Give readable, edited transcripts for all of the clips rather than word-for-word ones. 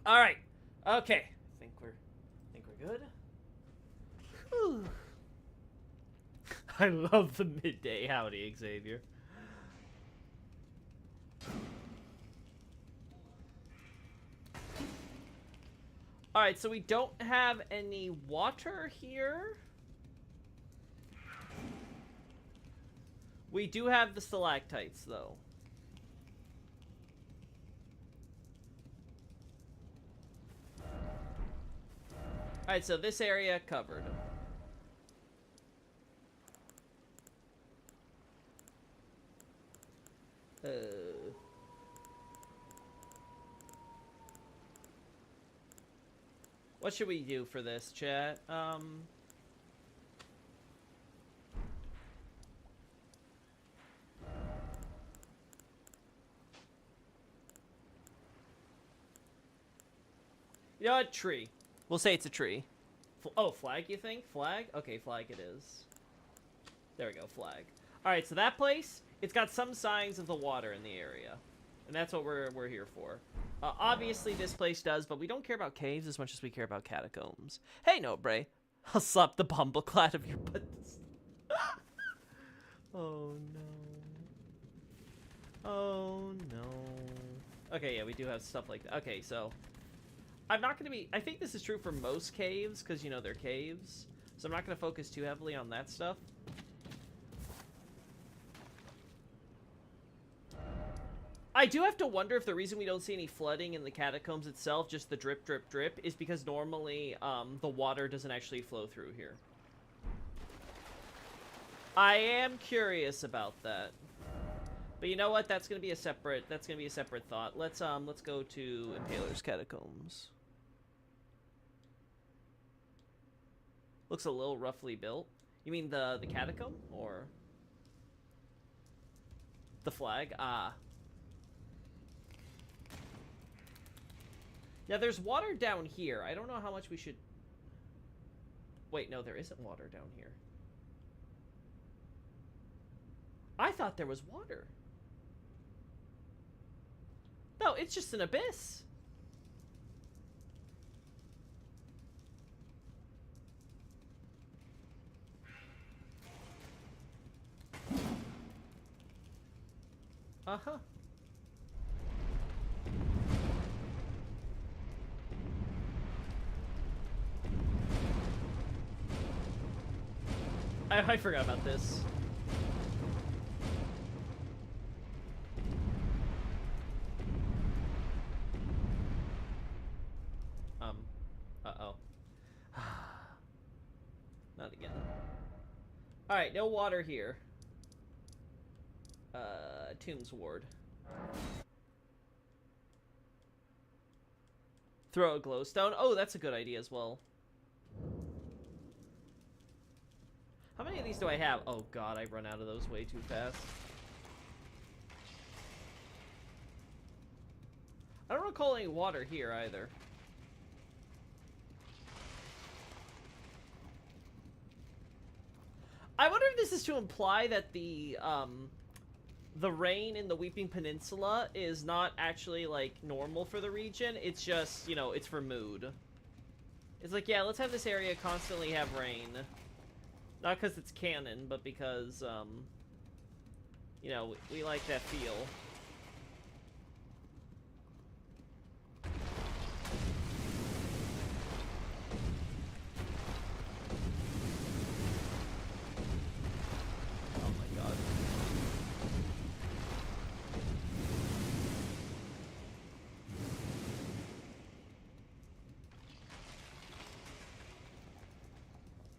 All right. Okay. I think we're good. Whew. I love the midday howdy, Xavier. All right, so we don't have any water here. We do have the stalactites, though. Alright, so this area covered. Uh... What should we do for this, chat? You know what? Tree. We'll say it's a tree. Oh, flag, you think? Flag? Okay, flag it is. There we go, flag. Alright, so that place, it's got some signs of the water in the area. And that's what we're here for. Obviously, this place does, but we don't care about caves as much as we care about catacombs. Hey, no, Bray. I'll slap the bumbleclad of your butt. Oh, no. Oh, no. Okay, yeah, we do have stuff like that. Okay, so... I'm not going to be... I think this is true for most caves, because, you know, they're caves. So I'm not going to focus too heavily on that stuff. I do have to wonder if the reason we don't see any flooding in the catacombs itself, just the drip, drip, drip, is because normally the water doesn't actually flow through here. I am curious about that. But you know what? That's gonna be a separate thought. Let's go to Impaler's Catacombs. Looks a little roughly built. You mean the catacomb or the flag? Ah. Yeah, there's water down here. I don't know how much we should... Wait, no, there isn't water down here. I thought there was water. No, it's just an abyss. Uh-huh. I forgot about this. Uh-oh. Not again. Alright, no water here. Tombs Ward. Throw a glowstone. Oh, that's a good idea as well. How many of these do I have? Oh god, I run out of those way too fast. I don't recall any water here either. I wonder if this is to imply that the rain in the Weeping Peninsula is not actually, like, normal for the region. It's just, you know, it's for mood. It's like, yeah, let's have this area constantly have rain. Not because it's canon, but because, you know, we like that feel. Oh my god.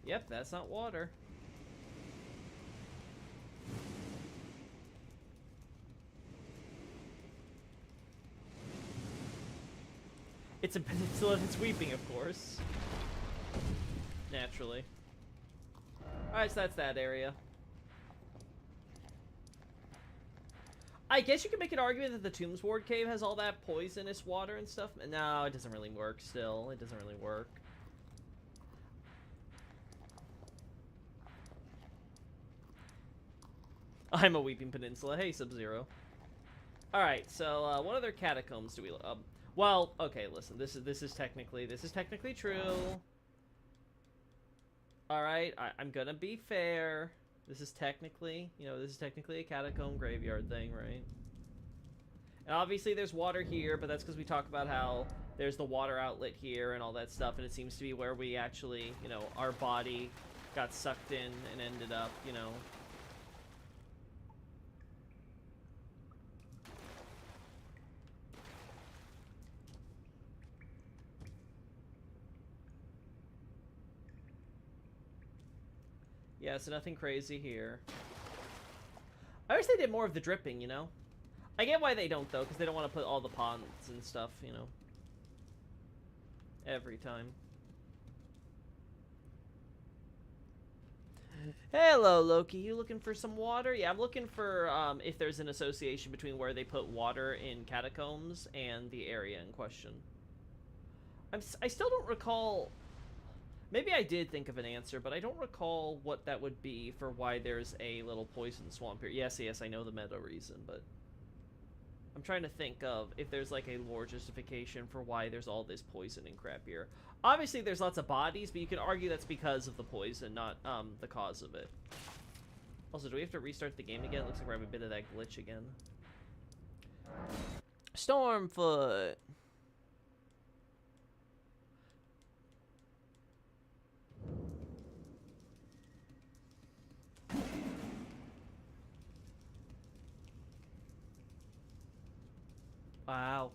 Yep, that's not water. It's a peninsula that's weeping, of course. Naturally. Alright, so that's that area. I guess you could make an argument that the Tombs Ward Cave has all that poisonous water and stuff. No, it doesn't really work still. It doesn't really work. I'm a Weeping Peninsula. Hey, Sub-Zero. Alright, so, what other catacombs do we... Well, okay, listen. This is technically true. All right, I'm gonna be fair. This is technically, this is technically a catacomb graveyard thing, right? And obviously there's water here, but that's because we talk about how there's the water outlet here and all that stuff, and it seems to be where we actually, our body got sucked in and ended up, Yeah, so nothing crazy here. I wish they did more of the dripping, I get why they don't, though, because they don't want to put all the ponds and stuff, every time. Hello, Loki. You looking for some water? Yeah, I'm looking for if there's an association between where they put water in catacombs and the area in question. I still don't recall... Maybe I did think of an answer, but I don't recall what that would be for why there's a little poison swamp here. Yes, I know the meta reason, but... I'm trying to think of if there's like a lore justification for why there's all this poison and crap here. Obviously, there's lots of bodies, but you can argue that's because of the poison, not the cause of it. Also, do we have to restart the game again? Looks like we're having a bit of that glitch again. Stormfoot! Wow.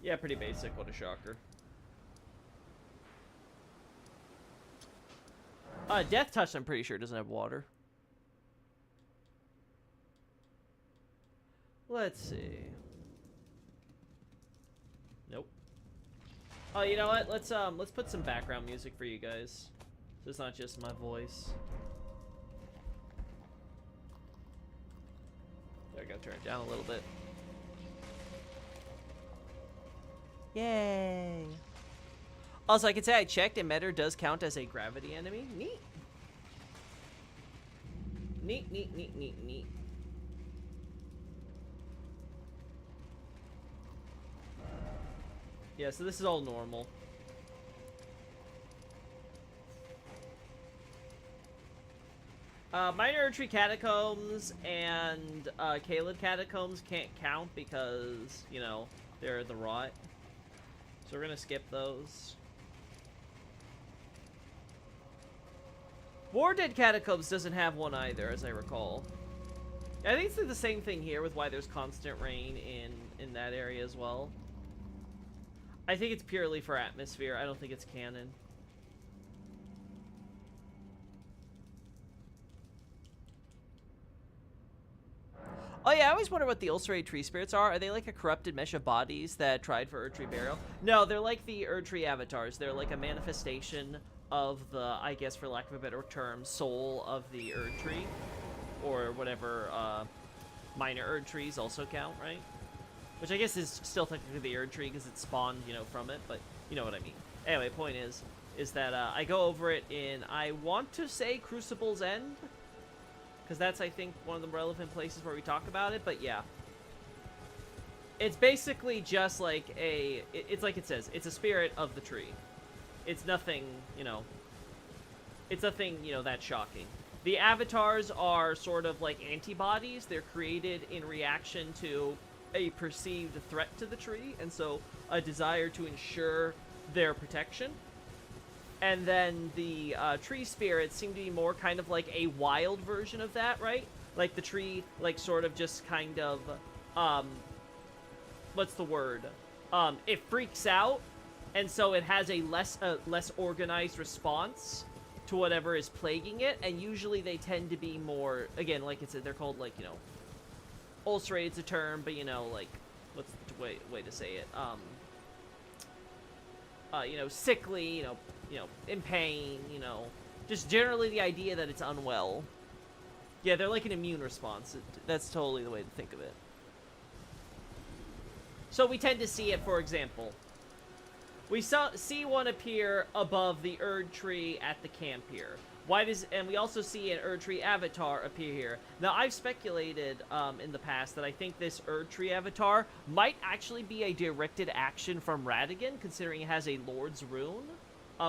Yeah, pretty basic. What a shocker. Death Touch, I'm pretty sure, doesn't have water. Let's see. Nope. Oh, you know what? Let's put some background music for you guys, so it's not just my voice. There we go. Turn it down a little bit. Yay! Also, I can say I checked, and Metter does count as a gravity enemy. Neat. Neat, neat, neat, neat, neat. Yeah, so this is all normal. Minor Erdtree Catacombs and Caelid Catacombs can't count because, they're the rot. So we're gonna skip those. Wardead Catacombs doesn't have one either, as I recall. I think it's the same thing here with why there's constant rain in that area as well. I think it's purely for atmosphere. I don't think it's canon. Oh yeah, I always wonder what the ulcerated tree spirits are. Are they like a corrupted mesh of bodies that tried for Erdtree burial? No, they're like the Erdtree avatars. They're like a manifestation of the, I guess for lack of a better term, soul of the Erdtree. Or whatever minor Erdtrees also count, right? Which I guess is still technically the Erdtree because it spawned, from it, but you know what I mean. Anyway, point is that I go over it in, I want to say Crucible's End, because that's, I think, one of the relevant places where we talk about it, but yeah. It's basically just like it's like it says, it's a spirit of the tree. It's nothing, it's nothing, that shocking. The avatars are sort of like antibodies. They're created in reaction to a perceived threat to the tree, and so a desire to ensure their protection. And then the tree spirits seem to be more kind of like a wild version of that, right? Like the tree, like sort of just kind of, what's the word? It freaks out, and so it has a less organized response to whatever is plaguing it, and usually they tend to be more, again, like it said, they're called, like, ulcerated's a term, but, like, what's the way to say it? Sickly, in pain, just generally the idea that it's unwell. Yeah, they're like an immune response. That's totally the way to think of it. So we tend to see it, for example. We see one appear above the Erdtree at the camp here. Why does, and we also see an Erdtree avatar appear here. Now, I've speculated in the past that I think this Erdtree avatar might actually be a directed action from Radagon, considering it has a Lord's Rune,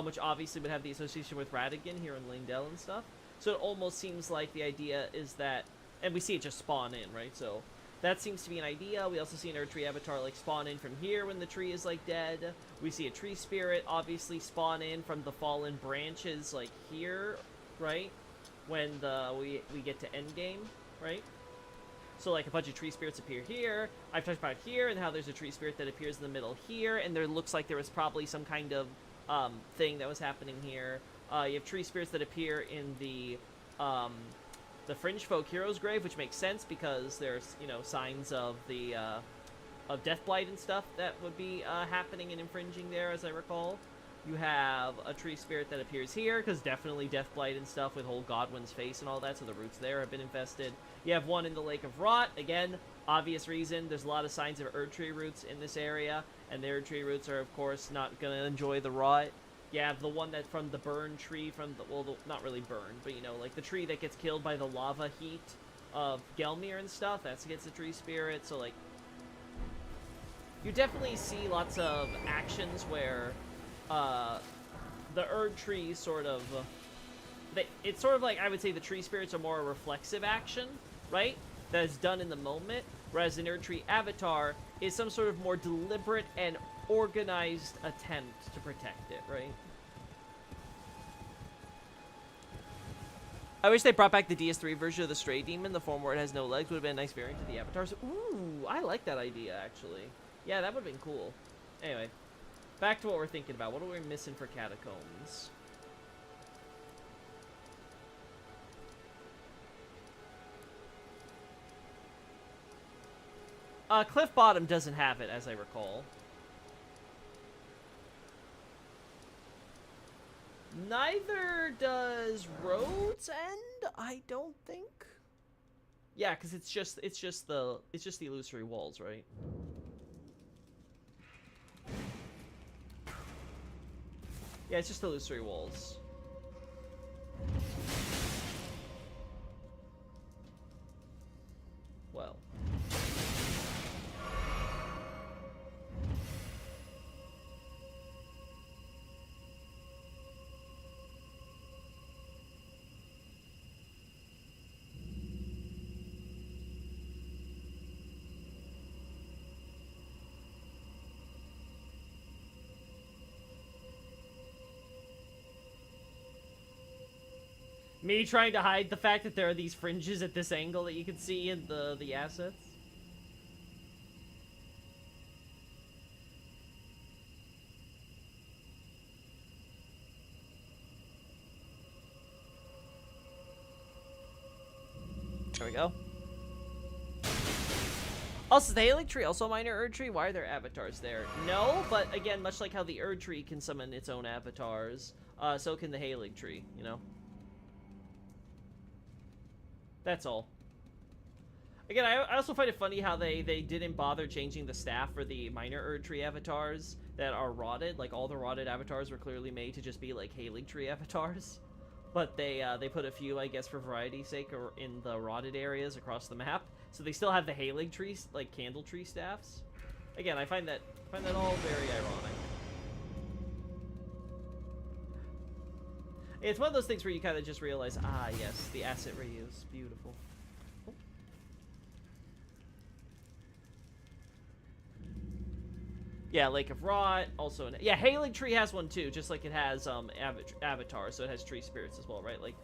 which obviously would have the association with Radagon here in Leyndell and stuff. So it almost seems like the idea is that, and we see it just spawn in, right? So that seems to be an idea. We also see an Erdtree avatar like spawn in from here when the tree is like dead. We see a tree spirit obviously spawn in from the fallen branches like here, right? When we get to endgame, right? So like a bunch of tree spirits appear here. I've talked about here and how there's a tree spirit that appears in the middle here, and there looks like there was probably some kind of thing that was happening here. You have tree spirits that appear in the Fringe Folk Hero's Grave, which makes sense because there's, you know, signs of the of Deathblight and stuff that would be happening and infringing there, as I recall. You have a tree spirit that appears here, because definitely Deathblight and stuff with whole Godwin's face and all that, so the roots there have been infested. You have one in the Lake of Rot, again, obvious reason. There's a lot of signs of Erdtree roots in this area, and the Erdtree roots are, of course, not going to enjoy the rot. You have the one that from the burn tree, from the, well, not really burn, but, you know, like the tree that gets killed by the lava heat of Gelmir and stuff, that gets a tree spirit, so, like, you definitely see lots of actions where the Erdtree sort of, it's sort of like, I would say the tree spirits are more a reflexive action, right? That is done in the moment, whereas an Erdtree avatar is some sort of more deliberate and organized attempt to protect it, right? I wish they brought back the DS3 version of the Stray Demon, the form where it has no legs. Would have been a nice variant to the avatars. Ooh, I like that idea, actually. Yeah, that would have been cool. Anyway, back to what we're thinking about. What are we missing for Catacombs? Cliff Bottom doesn't have it, as I recall. Neither does Rhodes End, I don't think. Yeah, because it's just the illusory walls, right? Yeah, it's just illusory walls. Well. Me trying to hide the fact that there are these fringes at this angle that you can see in the assets. There we go. Also, the Haligtree, also a minor Erdtree. Why are there avatars there? No, but again, much like how the Erdtree can summon its own avatars, so can the Haligtree, you know? That's all. Again, I also find it funny how they didn't bother changing the staff for the minor Erdtree avatars that are rotted. Like, all the rotted avatars were clearly made to just be, like, Haligtree avatars. But they put a few, I guess, for variety's sake, or in the rotted areas across the map. So they still have the Haligtree, like, Candle Tree staffs. Again, I find that all very ironic. It's one of those things where you kind of just realize, ah, yes, the asset reuse. Beautiful. Oh. Yeah, Lake of Rot, also yeah, Haligtree has one too, just like it has Avatar, so it has tree spirits as well, right? Like,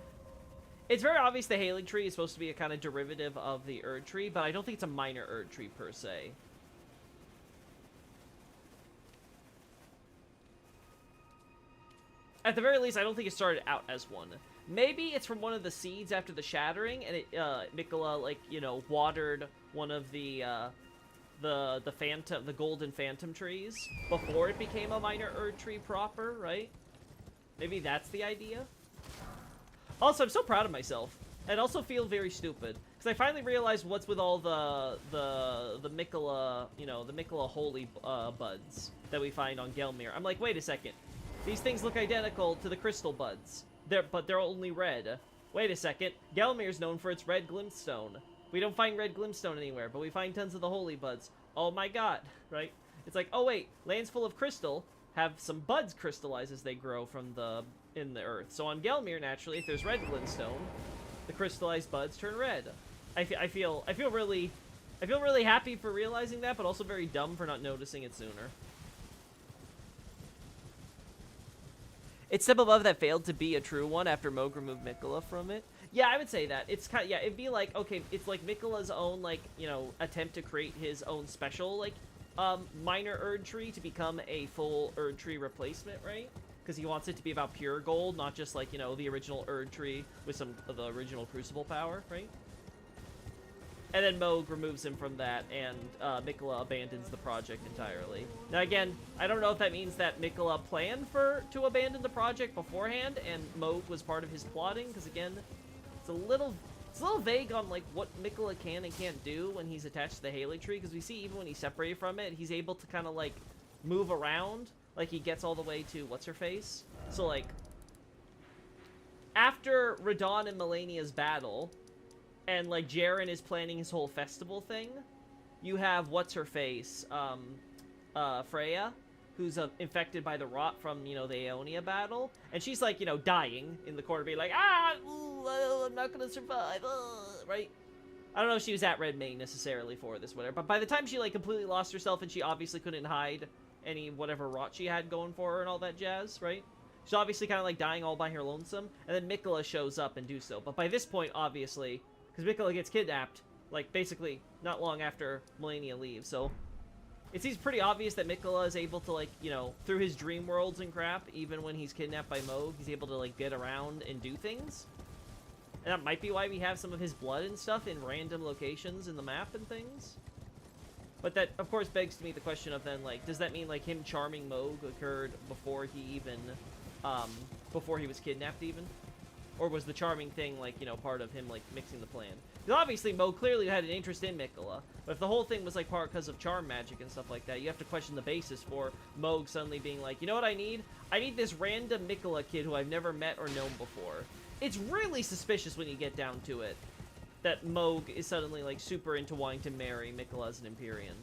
it's very obvious the Haligtree is supposed to be a kind of derivative of the Erdtree, but I don't think it's a minor Erdtree per se. At the very least, I don't think it started out as one. Maybe it's from one of the seeds after the shattering, and it, Miquella, like, you know, watered one of the golden phantom trees before it became a minor Erdtree proper, right? Maybe that's the idea. Also, I'm so proud of myself, and also feel very stupid, because I finally realized what's with all the Miquella, you know, the Miquella holy buds that we find on Gelmir. I'm like, wait a second. These things look identical to the crystal buds. they're only red. Wait a second. Gelmir's known for its red glintstone. We don't find red glintstone anywhere, but we find tons of the holy buds. Oh my god, right? It's like, oh wait, lands full of crystal have some buds crystallize as they grow from in the earth. So on Gelmir, naturally, if there's red glintstone, the crystallized buds turn red. I feel really happy for realizing that, but also very dumb for not noticing it sooner. It's step above that failed to be a true one after Mohg removed Miquella from it. Yeah, I would say that. It's kind of, yeah, it'd be like, okay, it's like Miquella's own, like, you know, attempt to create his own special, like, minor Erd tree to become a full Erd tree replacement, right? Because he wants it to be about pure gold, not just like, you know, the original Erd tree with some of the original Crucible power, right? And then Mohg removes him from that, and Miquella abandons the project entirely. Now again, I don't know if that means that Miquella planned to abandon the project beforehand, and Mohg was part of his plotting, because again, it's a little vague on like what Miquella can and can't do when he's attached to the Haley tree, because we see even when he's separated from it, he's able to kind of like move around, like he gets all the way to what's-her-face. So like, after Radahn and Malenia's battle, and like Jaren is planning his whole festival thing, you have what's-her-face, Freya, who's infected by the rot from, you know, the Aeonia battle, and she's like, you know, dying in the corner, being like, I'm not gonna survive, right? I don't know if she was at Redmane necessarily for this, whatever, but by the time she like completely lost herself and she obviously couldn't hide any whatever rot she had going for her and all that jazz, right? She's obviously kind of like dying all by her lonesome, and then Miquella shows up and do so. But by this point, obviously, because Miquella gets kidnapped, like basically not long after Malenia leaves, so it seems pretty obvious that Miquella is able to, like, you know, through his dream worlds and crap, even when he's kidnapped by Mohg, he's able to like get around and do things. And that might be why we have some of his blood and stuff in random locations in the map and things. But that, of course, begs to me the question of then, like, does that mean, like, him charming Mohg occurred before he even, before he was kidnapped even? Or was the charming thing, like, you know, part of him, like, mixing the plan? Because obviously Mohg clearly had an interest in Miquella, but if the whole thing was, like, part because of charm magic and stuff like that, you have to question the basis for Mohg suddenly being like, you know what I need? I need this random Miquella kid who I've never met or known before. It's really suspicious when you get down to it, that Mohg is suddenly, like, super into wanting to marry Miquella as an Empyrean.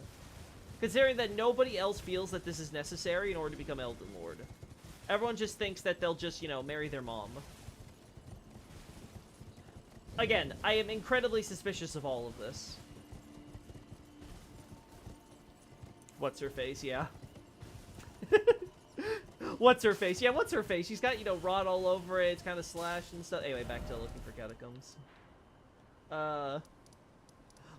Considering that nobody else feels that this is necessary in order to become Elden Lord. Everyone just thinks that they'll just, you know, marry their mom. Again, I am incredibly suspicious of all of this. What's-her-face, yeah. What's-her-face? Yeah, what's-her-face? She's got, you know, rot all over it. It's kind of slashed and stuff. Anyway, back to looking for catacombs.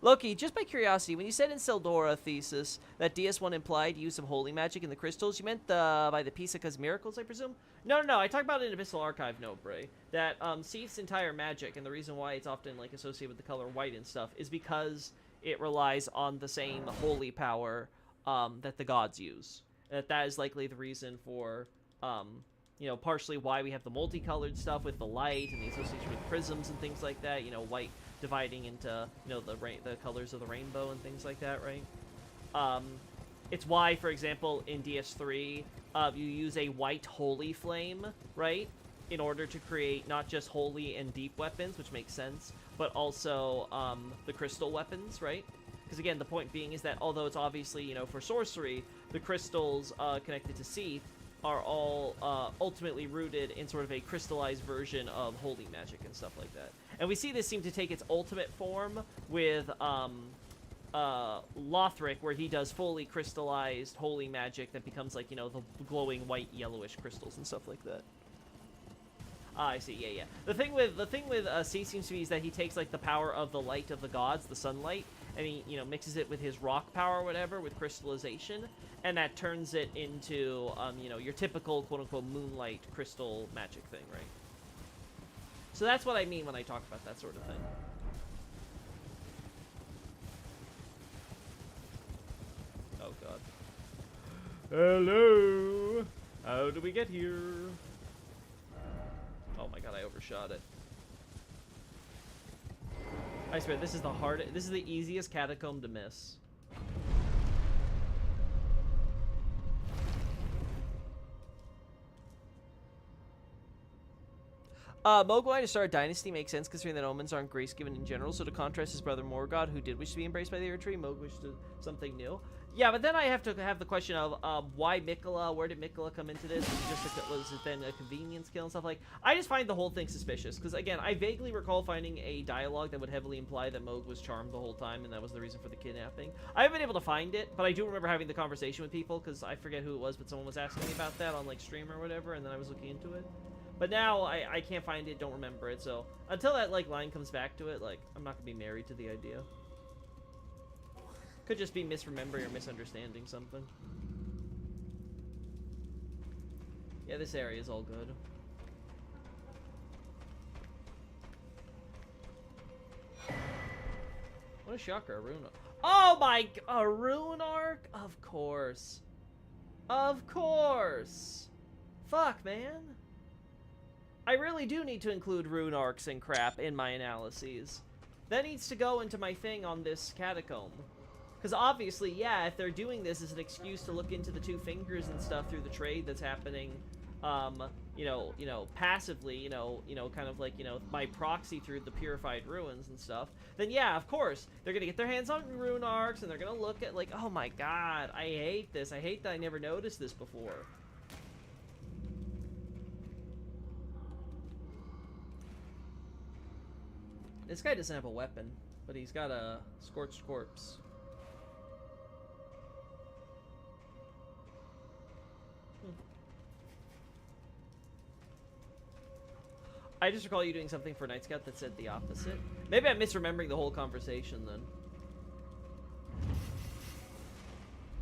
Loki, just by curiosity, when you said in Seldora thesis that DS1 implied use of holy magic in the crystals, you meant by the Pisaka's miracles, I presume? No, I talked about it in Abyssal Archive note, Bray. That Seath's entire magic, and the reason why it's often like associated with the color white and stuff, is because it relies on the same holy power that the gods use. And that is likely the reason for, you know, partially why we have the multicolored stuff with the light and the association with prisms and things like that. You know, white dividing into, you know, the colors of the rainbow and things like that, right? It's why, for example, in DS3, you use a white holy flame, right? In order to create not just holy and deep weapons, which makes sense, but also the crystal weapons, right? Because again, the point being is that although it's obviously, you know, for sorcery, the crystals connected to Seath are all ultimately rooted in sort of a crystallized version of holy magic and stuff like that. And we see this seem to take its ultimate form with Lothric, where he does fully crystallized holy magic that becomes like, you know, the glowing white yellowish crystals and stuff like that. I see, yeah. The thing with Seath seems to be is that he takes like the power of the light of the gods, the sunlight, and he, you know, mixes it with his rock power or whatever, with crystallization, and that turns it into, you know, your typical quote-unquote moonlight crystal magic thing, right? So that's what I mean when I talk about that sort of thing. Oh god. Hello! How do we get here? Oh my god, I overshot it. I swear, this is the easiest catacomb to miss. Moog wanting to start a dynasty makes sense considering that omens aren't grace given in general, so to contrast his brother Morgod, who did wish to be embraced by the Earth Tree, Moog wished to something new. Yeah, but then I have to have the question of why Miquella? Where did Miquella come into this? Was it then a convenience kill and stuff like? I just find the whole thing suspicious because again, I vaguely recall finding a dialogue that would heavily imply that Moog was charmed the whole time and that was the reason for the kidnapping. I haven't been able to find it, but I do remember having the conversation with people because I forget who it was, but someone was asking me about that on like stream or whatever, and then I was looking into it. But now I can't find it, don't remember it, so until that like line comes back to it, like I'm not gonna be married to the idea. Could just be misremembering or misunderstanding something. Yeah, this area is all good. What a shocker, a rune arc. Oh my, a rune arc? Of course. Of course. Fuck, man. I really do need to include rune arcs and crap in my analyses. That needs to go into my thing on this catacomb. Because obviously, yeah, if they're doing this as an excuse to look into the two fingers and stuff through the trade that's happening, you know, passively, kind of like, by proxy through the purified ruins and stuff, then yeah, of course, they're gonna get their hands on rune arcs and they're gonna look at like, oh my god, I hate this. I hate that I never noticed this before. This guy doesn't have a weapon, but he's got a scorched corpse. I just recall you doing something for Night Scout that said the opposite. Maybe I'm misremembering the whole conversation then.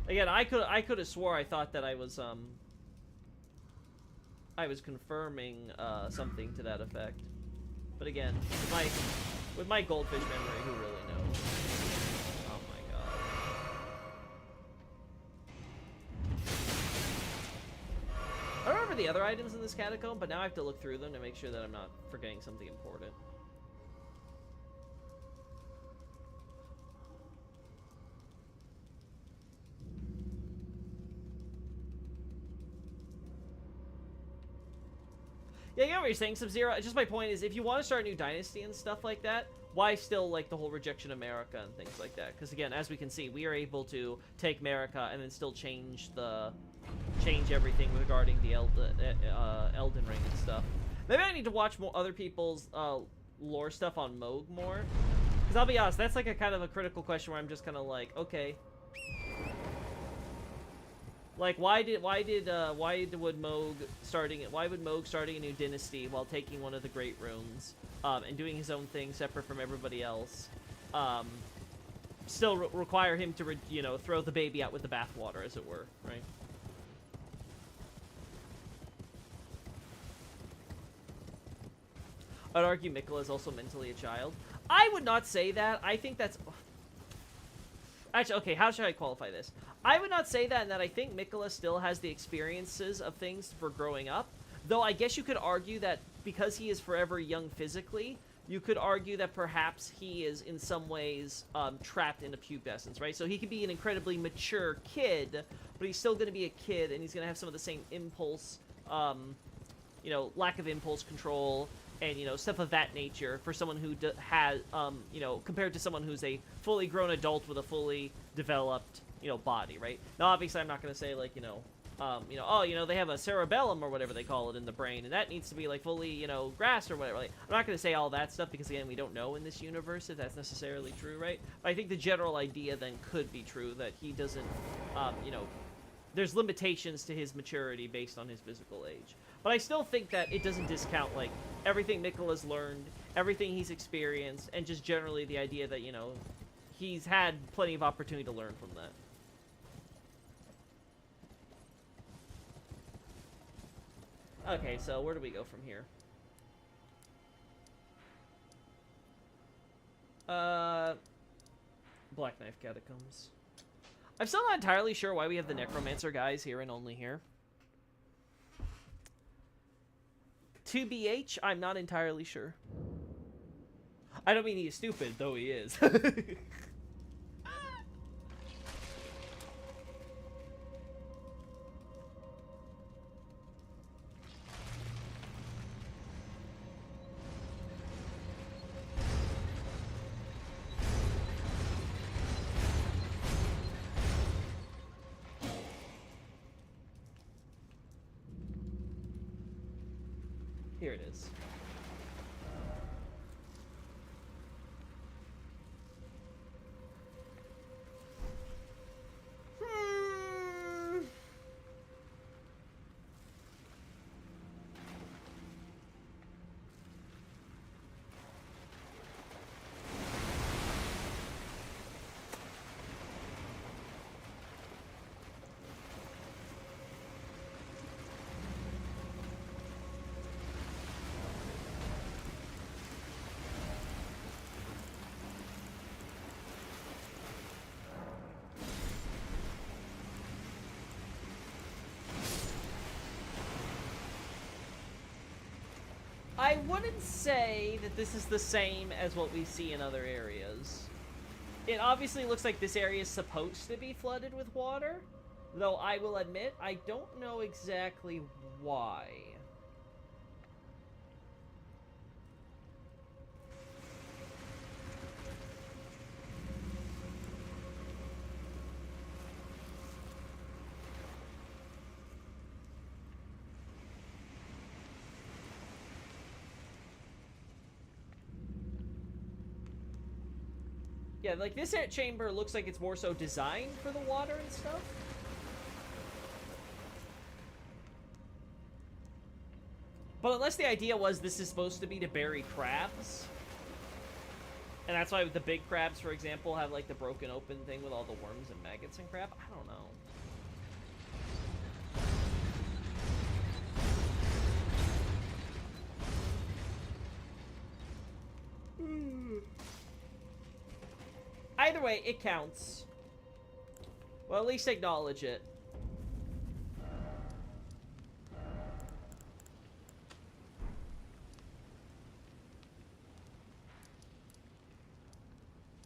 Again, I could have swore I thought that I was confirming something to that effect. But again, with my goldfish memory, who really knows? Oh my god. I remember the other items in this catacomb, but now I have to look through them to make sure that I'm not forgetting something important. Yeah, I get what you're saying, Sub-Zero. Just my point is, if you want to start a new dynasty and stuff like that, why still, like, the whole rejection of Marika and things like that? Because, again, as we can see, we are able to take Marika and then still change everything regarding the Elden Ring and stuff. Maybe I need to watch more other people's lore stuff on Moog more. Because I'll be honest, that's, like, a kind of a critical question where I'm just kind of like, okay. Like, why would Moog starting a new dynasty while taking one of the Great Runes, and doing his own thing separate from everybody else, still require him to, throw the baby out with the bathwater, as it were, right? I'd argue Miquella is also mentally a child. I would not say that. I think that's... Actually, okay, how should I qualify this? I would not say that, in that I think Miquella still has the experiences of things for growing up. Though I guess you could argue that because he is forever young physically, you could argue that perhaps he is in some ways trapped in a pubescence, right? So he could be an incredibly mature kid, but he's still going to be a kid, and he's going to have some of the same impulse, lack of impulse control, and, stuff of that nature for someone who has, compared to someone who's a fully grown adult with a fully developed, body, right? Now, obviously, I'm not going to say, like, they have a cerebellum or whatever they call it in the brain, and that needs to be, like, fully, grasped or whatever. Like, I'm not going to say all that stuff because, again, we don't know in this universe if that's necessarily true, right? But I think the general idea then could be true, that he doesn't, there's limitations to his maturity based on his physical age. But I still think that it doesn't discount, like, everything Miquella's learned, everything he's experienced, and just generally the idea that, he's had plenty of opportunity to learn from that. Okay, so where do we go from here? Black Knife Catacombs. I'm still not entirely sure why we have the Necromancer guys here and only here. To BH, I'm not entirely sure. I don't mean he's stupid, though he is. Here it is. I wouldn't say that this is the same as what we see in other areas. It obviously looks like this area is supposed to be flooded with water, though I will admit I don't know exactly why. Yeah, like this chamber looks like it's more so designed for the water and stuff. But unless the idea was this is supposed to be to bury crabs, and that's why the big crabs, for example, have like the broken open thing with all the worms and maggots and crap. I don't know. Either way, it counts. Well, at least acknowledge it.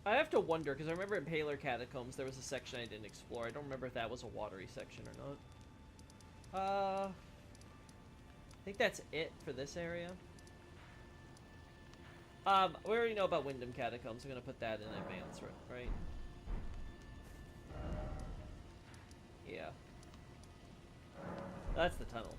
I have to wonder, because I remember in Paler Catacombs there was a section I didn't explore. I don't remember if that was a watery section or not. I think that's it for this area. We already know about Windham Catacombs. I'm gonna put that in advance, right? Yeah. That's the tunnel.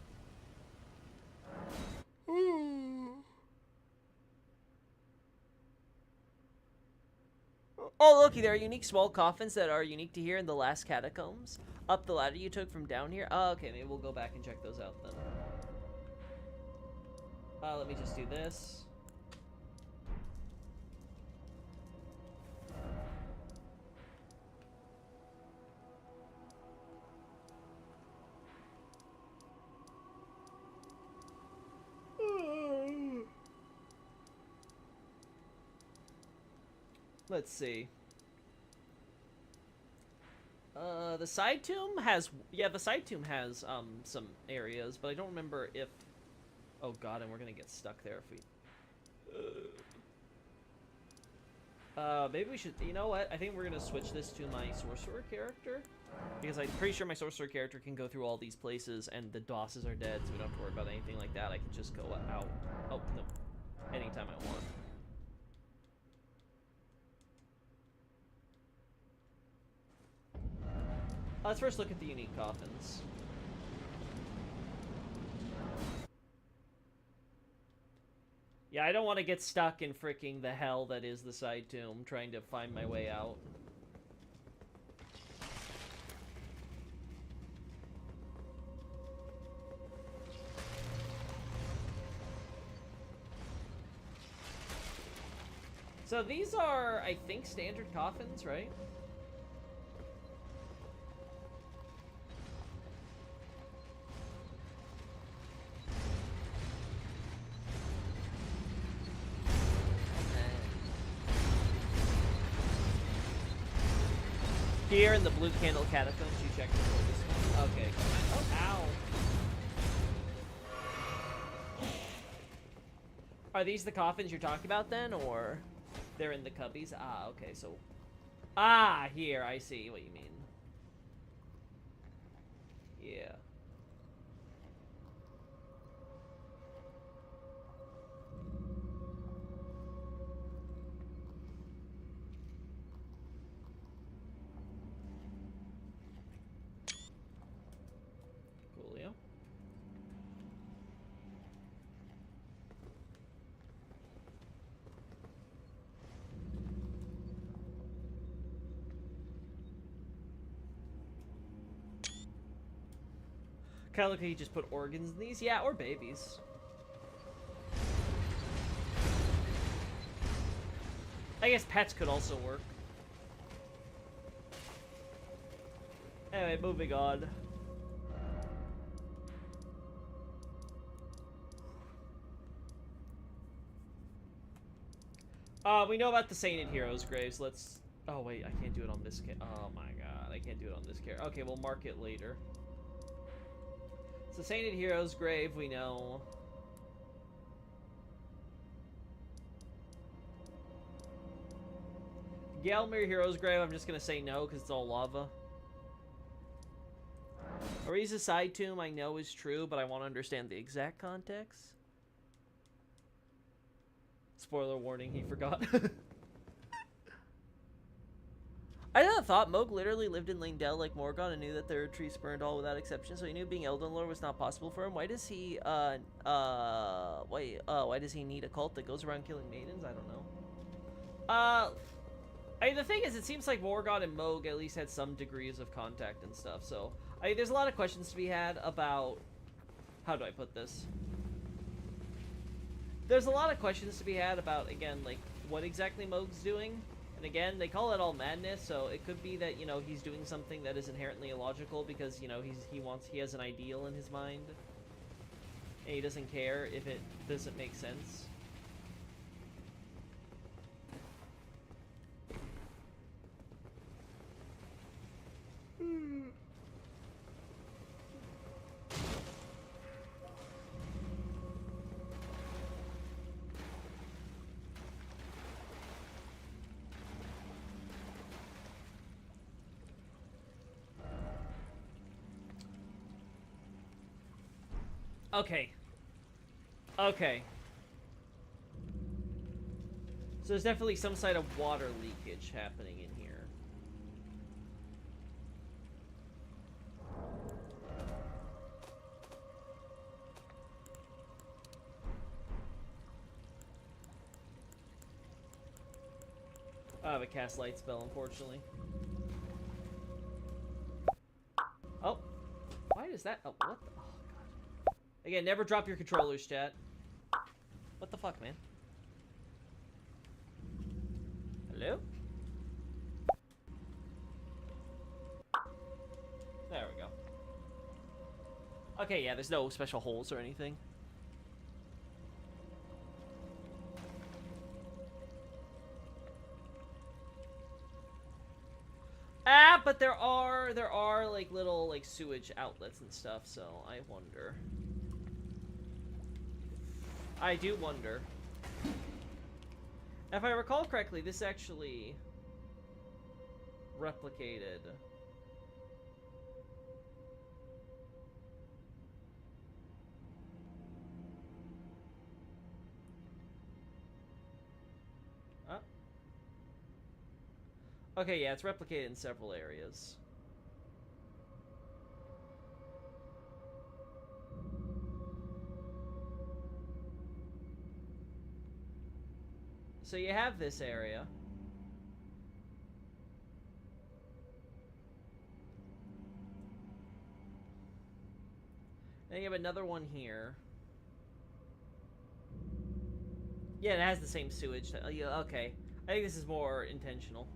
Oh, looky, there are unique small coffins that are unique to here in the last catacombs. Up the ladder you took from down here. Oh, okay, maybe we'll go back and check those out then. Let me just do this. Let's see. The side tomb has... Yeah, the side tomb has, some areas, but I don't remember if... Oh god, and we're gonna get stuck there if we... maybe we should... You know what? I think we're gonna switch this to my sorcerer character. Because I'm pretty sure my sorcerer character can go through all these places, and the bosses are dead, so we don't have to worry about anything like that. I can just go out. Oh, no. Anytime I want. Let's first look at the unique coffins. Yeah, I don't want to get stuck in freaking the hell that is the side tomb, trying to find my way out. So these are, I think, standard coffins, right? Here in the Blue Candle Catacombs, you checked before this one. Okay. Oh, ow. Are these the coffins you're talking about then, or they're in the cubbies? Ah, okay, so... Ah, here, I see what you mean. Yeah. Coolio. Kind of look like you just put organs in these. Yeah, or babies. I guess pets could also work. Anyway, moving on. We know about the Sainted Heroes graves. Let's... Oh, wait, I can't do it on this... Oh, my God. I can't do it on this character. Okay, we'll mark it later. So, Sainted Heroes grave, we know. Gelmir Heroes grave, I'm just gonna say no, because it's all lava. Ariza side tomb, I know is true, but I want to understand the exact context. Spoiler warning, he forgot. I never thought Moog literally lived in Lingdell like Morgon and knew that their tree spurned all without exception, so he knew being Elden Lord was not possible for him. Why does he, why does he need a cult that goes around killing maidens? I don't know. I mean, the thing is, it seems like Morgon and Moog at least had some degrees of contact and stuff, so... I mean, there's a lot of questions to be had about... How do I put this? There's a lot of questions to be had about, again, like, what exactly Moog's doing. And again, they call it all madness, so it could be that, you know, he's doing something that is inherently illogical because, you know, he has an ideal in his mind. And he doesn't care if it doesn't make sense. Okay. Okay. So there's definitely some side of water leakage happening in here. I have a cast light spell, unfortunately. Oh. Why is that? Oh, what the? Again, never drop your controllers, chat. What the fuck, man? Hello? There we go. Okay, yeah, there's no special holes or anything. Ah, but there are like little like sewage outlets and stuff, so I wonder. I do wonder. If I recall correctly, this actually replicated. Okay, yeah, it's replicated in several areas. So you have this area. Then you have another one here. Yeah, it has the same sewage. Yeah, okay. I think this is more intentional.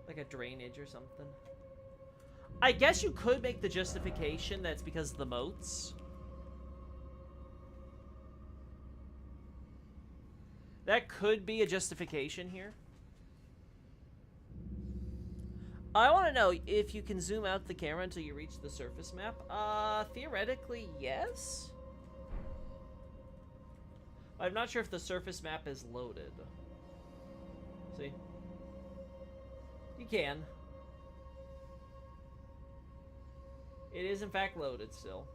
Like a drainage or something. I guess you could make the justification that's because of the moats. That could be a justification here. I want to know if you can zoom out the camera until you reach the surface map. Theoretically, yes. I'm not sure if the surface map is loaded. See? You can. It is in fact loaded still.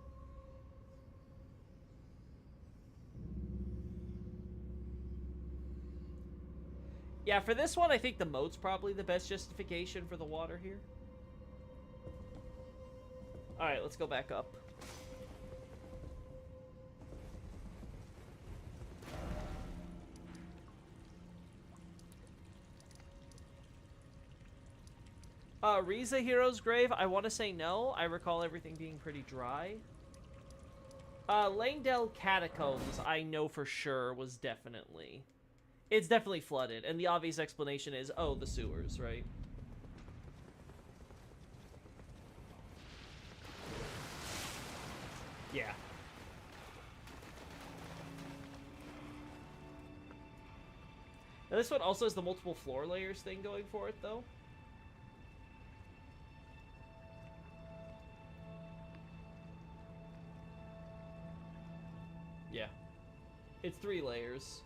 Yeah, for this one, I think the moat's probably the best justification for the water here. Alright, let's go back up. Riza Hero's Grave, I want to say no. I recall everything being pretty dry. Langdale Catacombs, I know for sure was definitely... It's definitely flooded, and the obvious explanation is, oh, the sewers, right? Yeah. Now this one also has the multiple floor layers thing going for it, though. Yeah. It's 3 layers.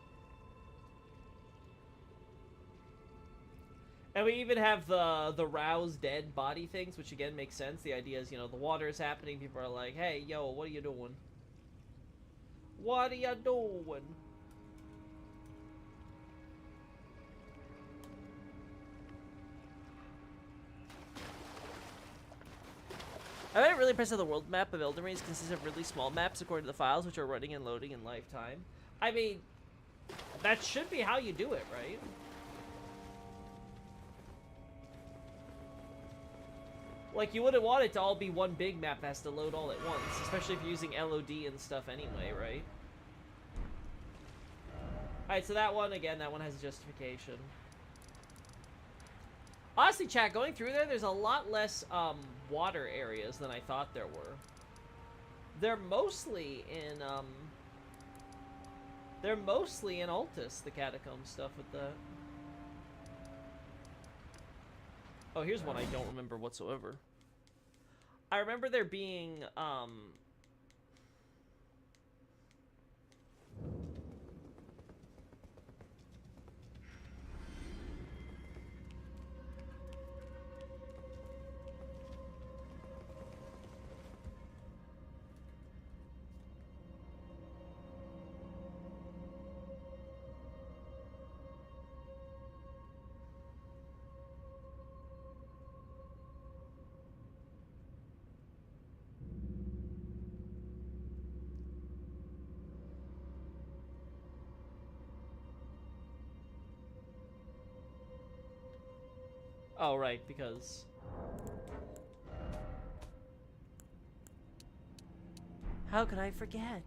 And we even have the roused dead body things, which again makes sense. The idea is, you know, the water is happening. People are like, hey, yo, what are you doing? What are you doing? I find it really impressed how the world map of Elden Ring consists of really small maps according to the files, which are running and loading in lifetime. I mean, that should be how you do it, right? Like, you wouldn't want it to all be one big map that has to load all at once, especially if you're using LOD and stuff anyway, right? Alright, so that one, again, that one has justification. Honestly, chat, going through there, there's a lot less, water areas than I thought there were. They're mostly in Altus, the catacomb stuff with the... Oh, here's one I don't remember whatsoever. I remember there being, oh, right, because... How could I forget?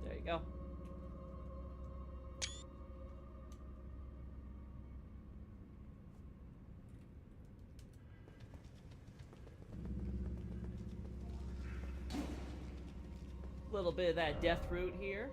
There you go. Little bit of that death root here.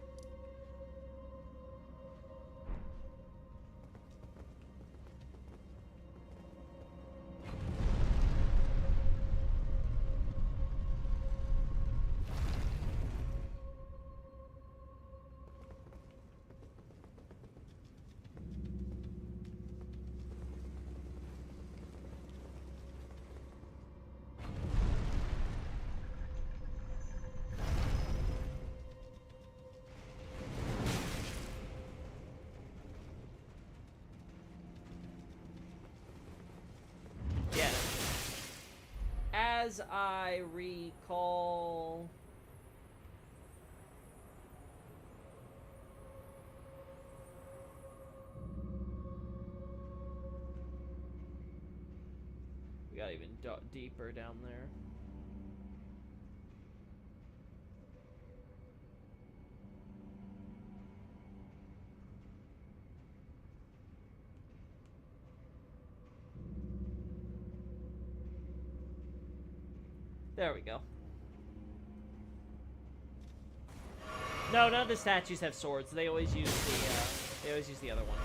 Yeah. As I recall... We got even deeper down there. There we go. No, none of the statues have swords. They always use the other one.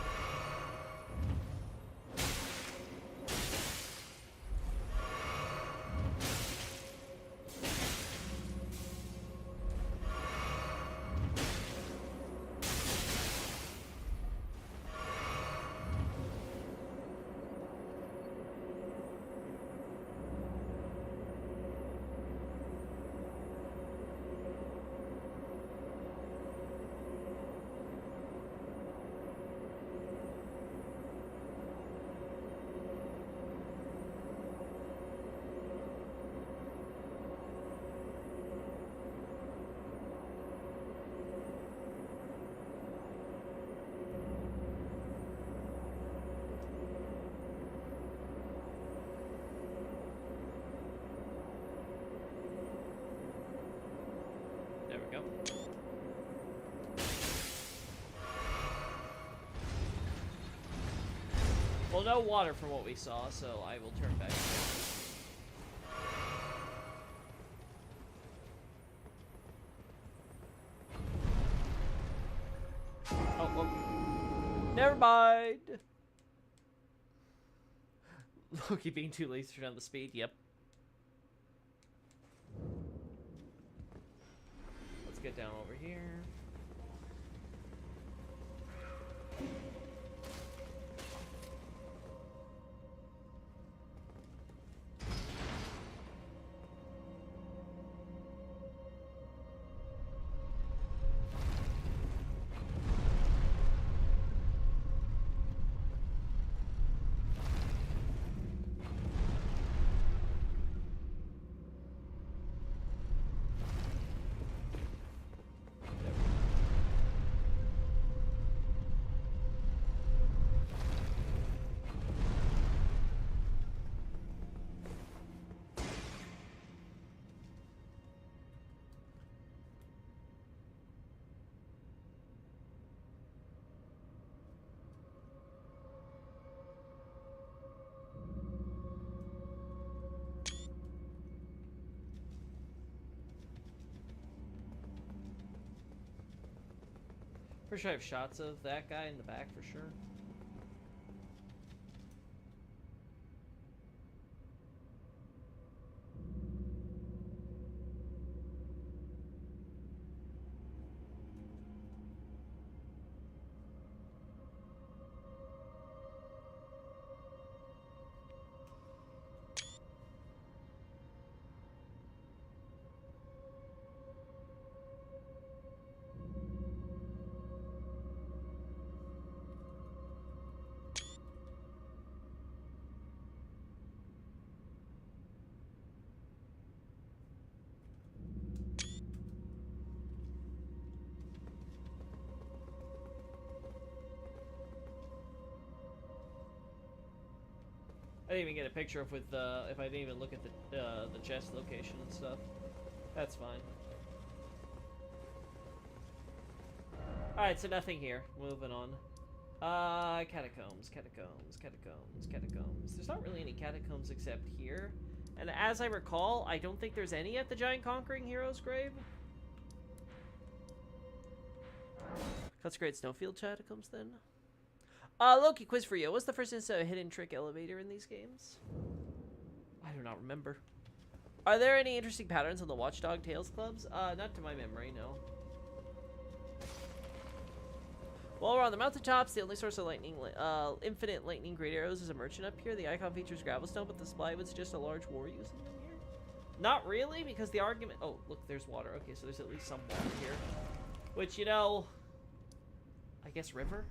There we go. Well, no water from what we saw, so I will turn back. Oh, never mind. Loki being too lazy to turn down the speed. Yep. Let's get down over here. Pretty sure I have shots of that guy in the back for sure. I didn't even get a picture of with if I didn't even look at the chest location and stuff. That's fine. All right, so nothing here. Moving on. Catacombs. There's not really any catacombs except here. And as I recall, I don't think there's any at the Giant Conquering Hero's grave. That's great. Snowfield catacombs then. Loki, quiz for you. What's the first instance of a hidden trick elevator in these games? I do not remember. Are there any interesting patterns on the Watchdog Tales clubs? Not to my memory, no. While we're on the mountaintops, the only source of lightning, infinite lightning great arrows is a merchant up here. The icon features Gravelstone, but the supply would suggest a large war using them here. Not really, because the argument... Oh, look, there's water. Okay, so there's at least some water here. Which, you know... I guess river?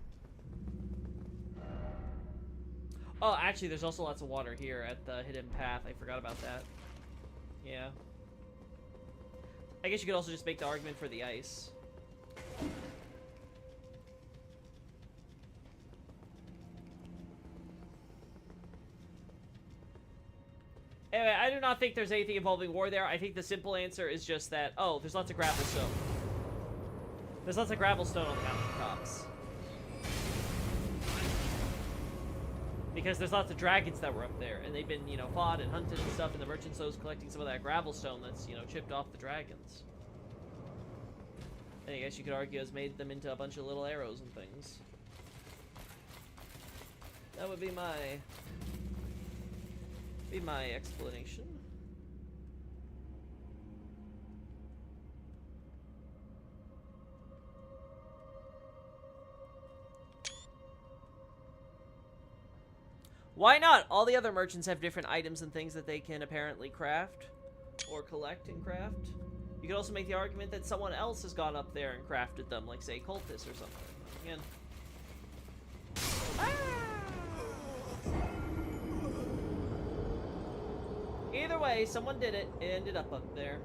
Oh, actually, there's also lots of water here at the hidden path. I forgot about that. Yeah. I guess you could also just make the argument for the ice. Anyway, I do not think there's anything involving war there. I think the simple answer is just that, oh, there's lots of Gravelstone. There's lots of Gravelstone on the mountaintops. Because there's lots of dragons that were up there, and they've been, you know, fought and hunted and stuff, and the merchant so's collecting some of that Gravelstone that's, you know, chipped off the dragons. I guess you could argue has made them into a bunch of little arrows and things. That would be my explanation. Why not? All the other merchants have different items and things that they can apparently craft or collect and craft. You could also make the argument that someone else has gone up there and crafted them, like, say, Cultists or something. Again. Ah! Either way, someone did it. It ended up there.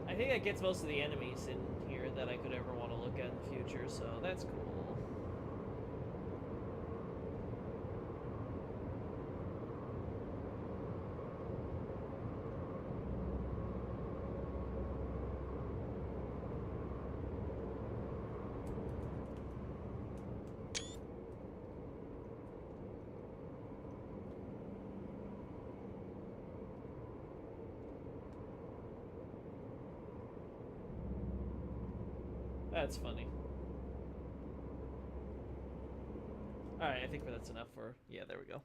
I think that gets most of the enemies in here that I could ever want to look at in the future, so that's cool. That's funny. Alright, I think that's enough for... Yeah, there we go.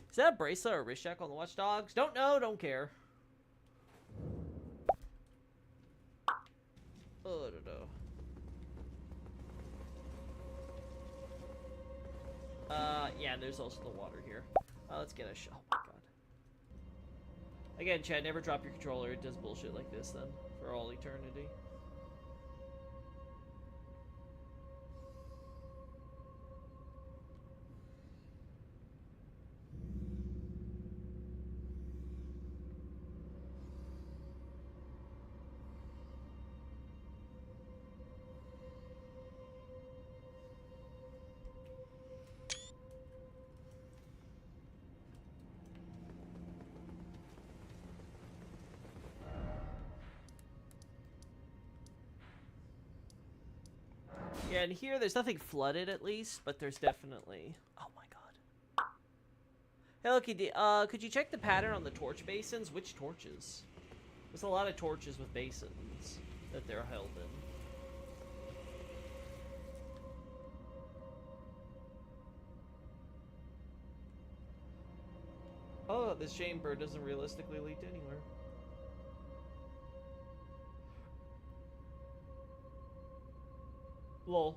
Is that a bracelet or a wrist check on the watchdogs? Don't know, don't care. Oh, no, no. Yeah, there's also the water here. Let's get a shot. Oh my god. Again, Chad, never drop your controller. It does bullshit like this then. For all eternity. Yeah, and here there's nothing flooded at least, but there's definitely... Oh my god. Hey, Loki, could you check the pattern on the torch basins? Which torches? There's a lot of torches with basins that they're held in. Oh, this chamber doesn't realistically lead to anywhere. Lol.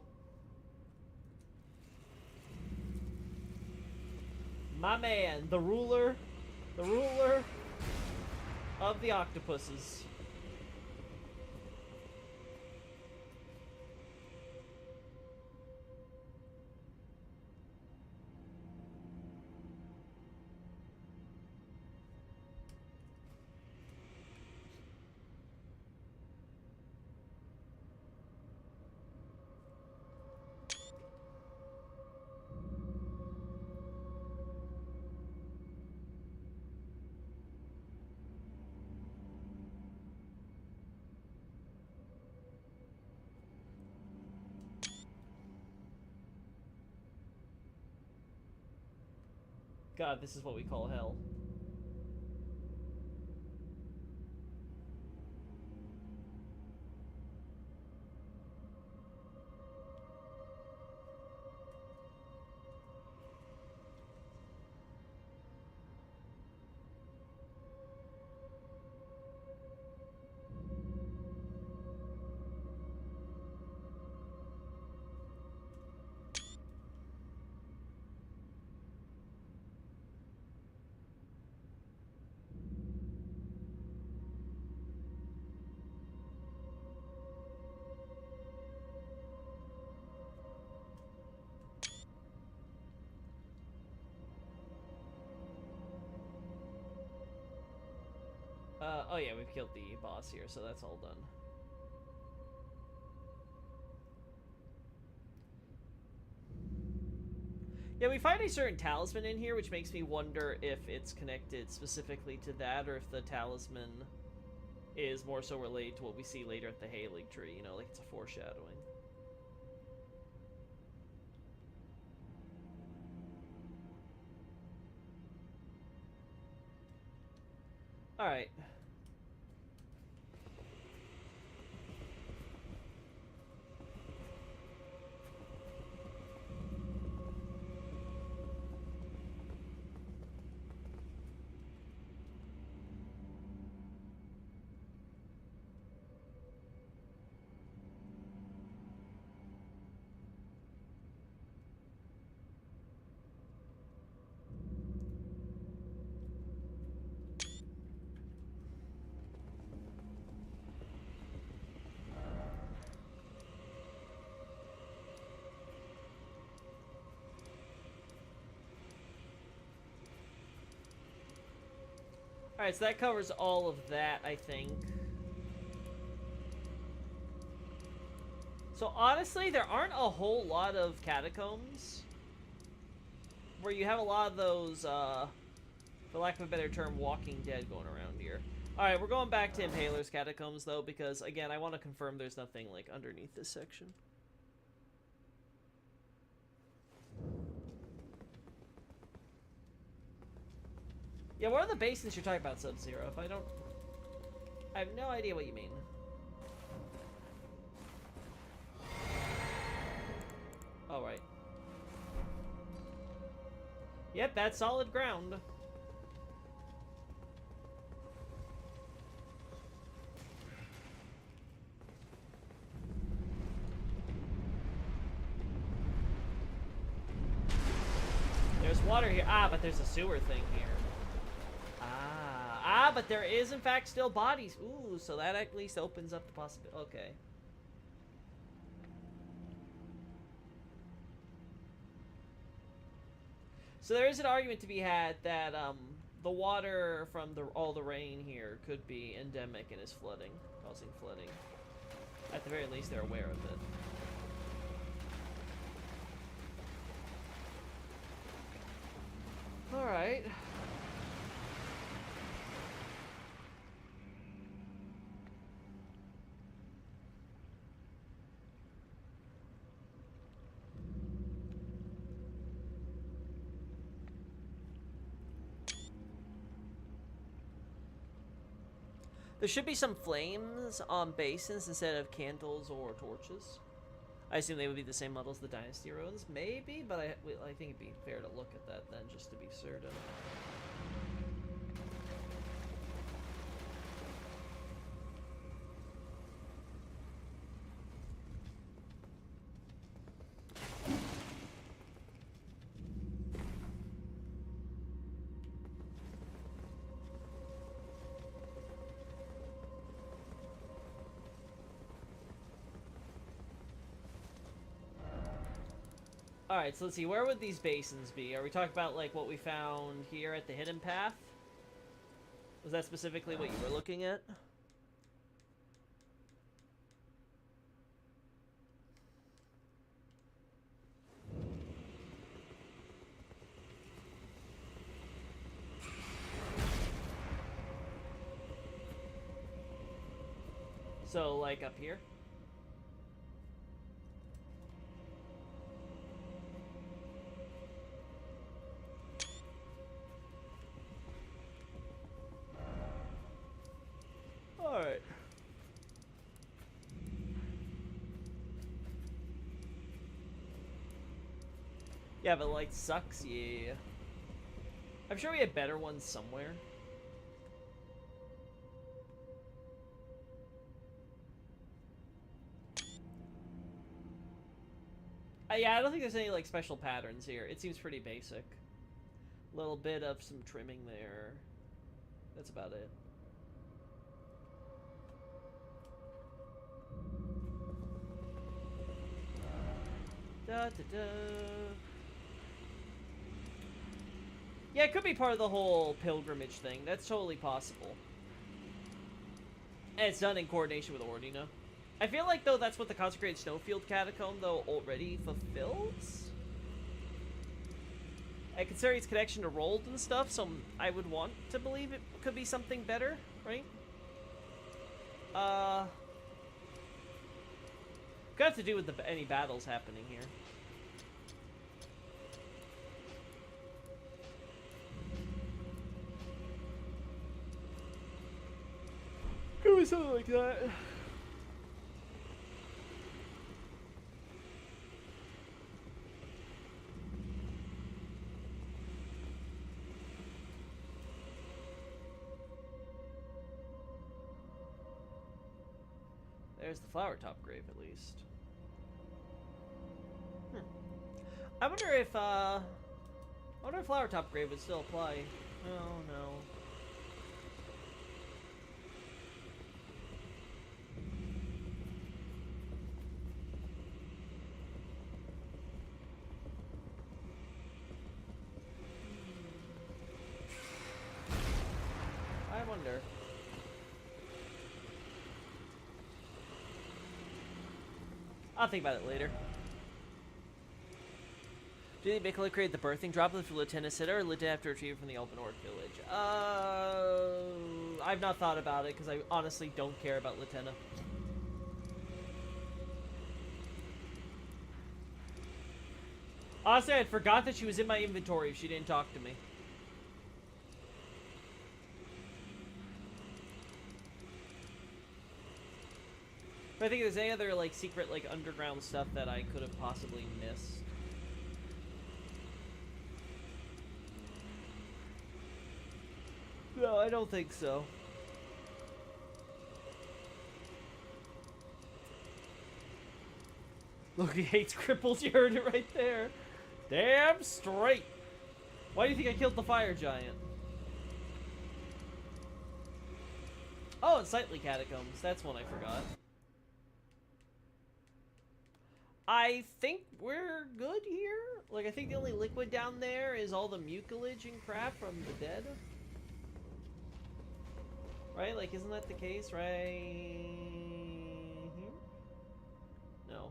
My man, the ruler of the octopuses. God, this is what we call hell. Oh yeah, we've killed the boss here, so that's all done. Yeah, we find a certain talisman in here, which makes me wonder if it's connected specifically to that, or if the talisman is more so related to what we see later at the Halig tree, you know, like it's a foreshadowing. Alright. Alright, so that covers all of that, I think. So honestly, there aren't a whole lot of catacombs where you have a lot of those, for lack of a better term, Walking Dead going around here. Alright, we're going back to Impaler's Catacombs, though, because, again, I want to confirm there's nothing, like, underneath this section. Yeah, what are the basins you're talking about, Sub-Zero? If I don't... I have no idea what you mean. Oh, right. Yep, that's solid ground. There's water here. Ah, but there's a sewer thing here. Ah, but there is, in fact, still bodies. Ooh, so that at least opens up the possibility. Okay. So there is an argument to be had that the water from all the rain here could be endemic and is flooding, causing flooding. At the very least, they're aware of it. All right. There should be some flames on basins instead of candles or torches. I assume they would be the same model as the Dynasty ruins. Maybe, but I think it'd be fair to look at that then, just to be certain. Alright, so let's see. Where would these basins be? Are we talking about, like, what we found here at the hidden path? Was that specifically what you were looking at? So, like, up here? Alright. Yeah, but light sucks, yeah. I'm sure we have better ones somewhere. Yeah, I don't think there's any, like, special patterns here. It seems pretty basic. A little bit of some trimming there. That's about it. Da, da, da. Yeah, it could be part of the whole pilgrimage thing. That's totally possible. And it's done in coordination with Ordina. I feel like, though, that's what the Consecrated Snowfield Catacomb, though, already fulfills. I consider its connection to Rold and stuff, so I would want to believe it could be something better, right? Could have to do with any battles happening here. Could be something like that. There's the flower top grave, at least. I wonder if flower top grave would still apply. Oh no. I wonder. I'll think about it later. Do you think Miquella created the birthing droplet for Lieutenant Sitter, or did it have to retrieve it from the Open Orc village? I've not thought about it, because I honestly don't care about Lieutenant. Honestly, I forgot that she was in my inventory if she didn't talk to me. But I think there's any other, like, secret, like, underground stuff that I could have possibly missed. No, I don't think so. Look, he hates cripples. You heard it right there. Damn straight. Why do you think I killed the fire giant? Oh, and Sightly Catacombs. That's one I forgot. I think we're good here. Like, I think the only liquid down there is all the mucilage and crap from the dead. Right? Like, isn't that the case? Right here? No.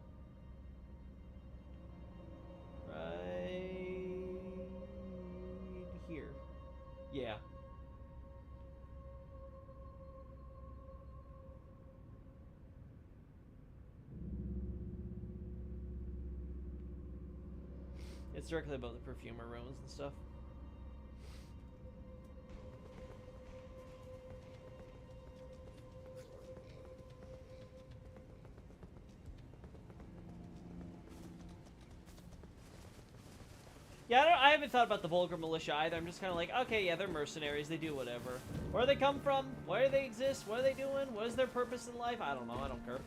Right here. Yeah. It's directly above the perfumer ruins and stuff. Yeah, I haven't thought about the Vulgar Militia either. I'm just kind of like, okay, yeah, they're mercenaries. They do whatever. Where do they come from? Why do they exist? What are they doing? What is their purpose in life? I don't know. I don't care.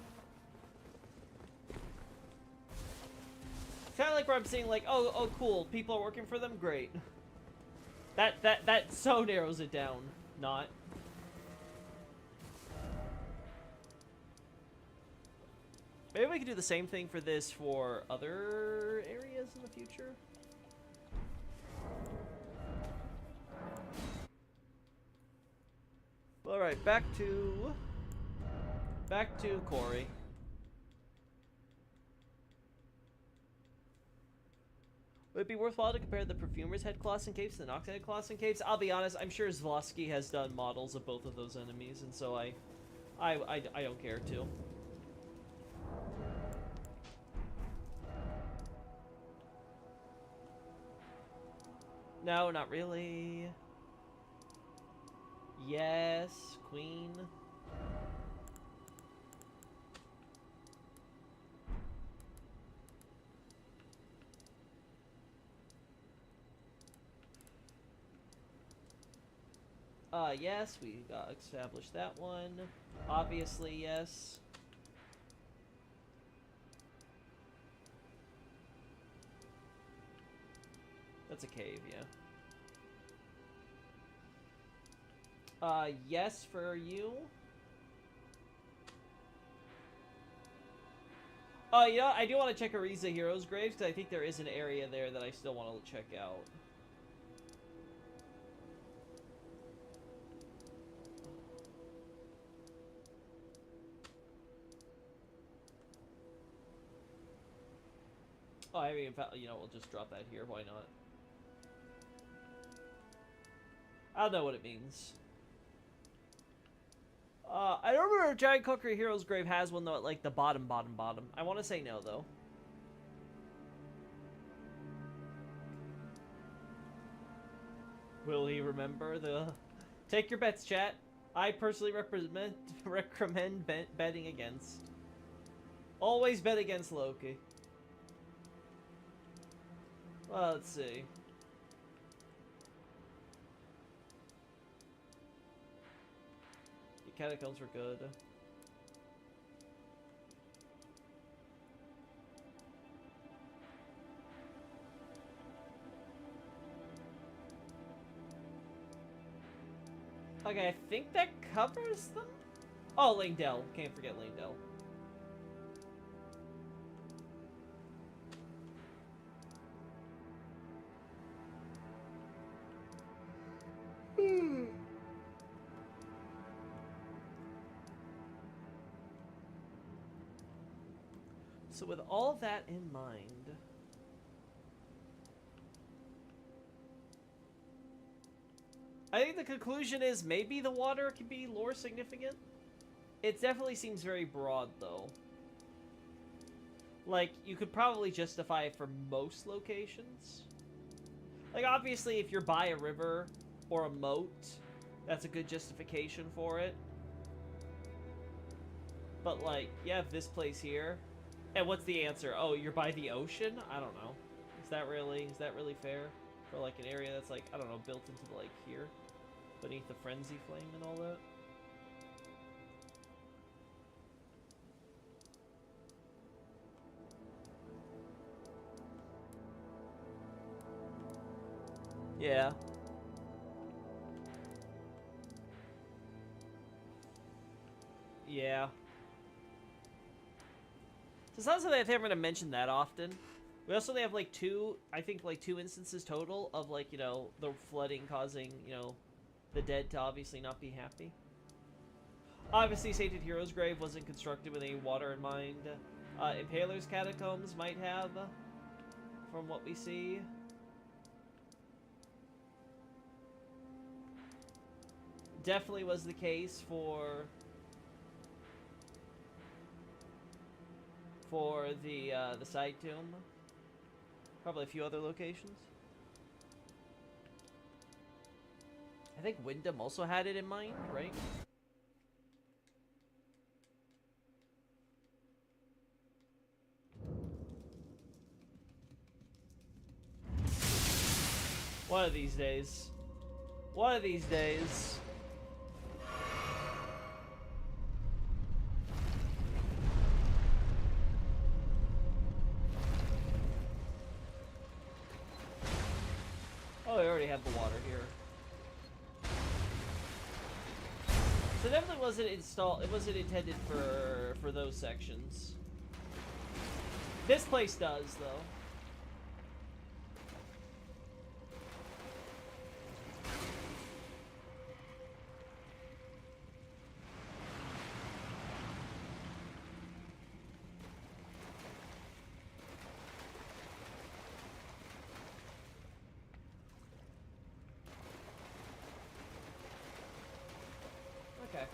It's kind of like where I'm seeing, like, oh, cool. People are working for them? Great. That so narrows it down. Not. Maybe we can do the same thing for this for other areas in the future. All right, back to Corey. Would it be worthwhile to compare the Perfumer's Head Colossan Caves to the Nox Head Colossan Caves? I'll be honest, I'm sure Zvlosky has done models of both of those enemies, and so I don't care to. No, not really. Yes, Queen. Yes, we got established that one. Obviously, yes. That's a cave, yeah. Yes for you. Oh, you know, I do want to check Ariza Heroes Graves, because I think there is an area there that I still want to check out. Oh, I haven't even found, you know, we'll just drop that here, why not? I don't know what it means. I don't remember if Giant Conqueror Hero's Grave has one, though, at, like, the bottom. I want to say no, though. Will he remember the... Take your bets, chat. I personally recommend betting against. Always bet against Loki. Well, let's see. The catacombs were good. Okay, I think that covers them? Oh, Langdell. Can't forget Langdell. So with all that in mind, I think the conclusion is maybe the water could be lore significant. It definitely seems very broad, though. Like, you could probably justify it for most locations. Like, obviously, if you're by a river or a moat, that's a good justification for it. But, like, you have this place here. And what's the answer? Oh, you're by the ocean? I don't know. Is that really fair? For, like, an area that's, like, I don't know, built into, like, here? Beneath the Frenzy Flame and all that? Yeah. Yeah. So it's not something I think I'm going to mention that often. We also only have, like, I think, like, two instances total of, like, you know, the flooding causing, you know, the dead to obviously not be happy. Obviously, Sainted Hero's Grave wasn't constructed with any water in mind. Impaler's Catacombs might have, from what we see. Definitely was the case for the side tomb. Probably a few other locations. I think Wyndham also had it in mind, right? One of these days. One of these days. Oh, I already have the water here. So it definitely wasn't intended for those sections. This place does, though. Okay.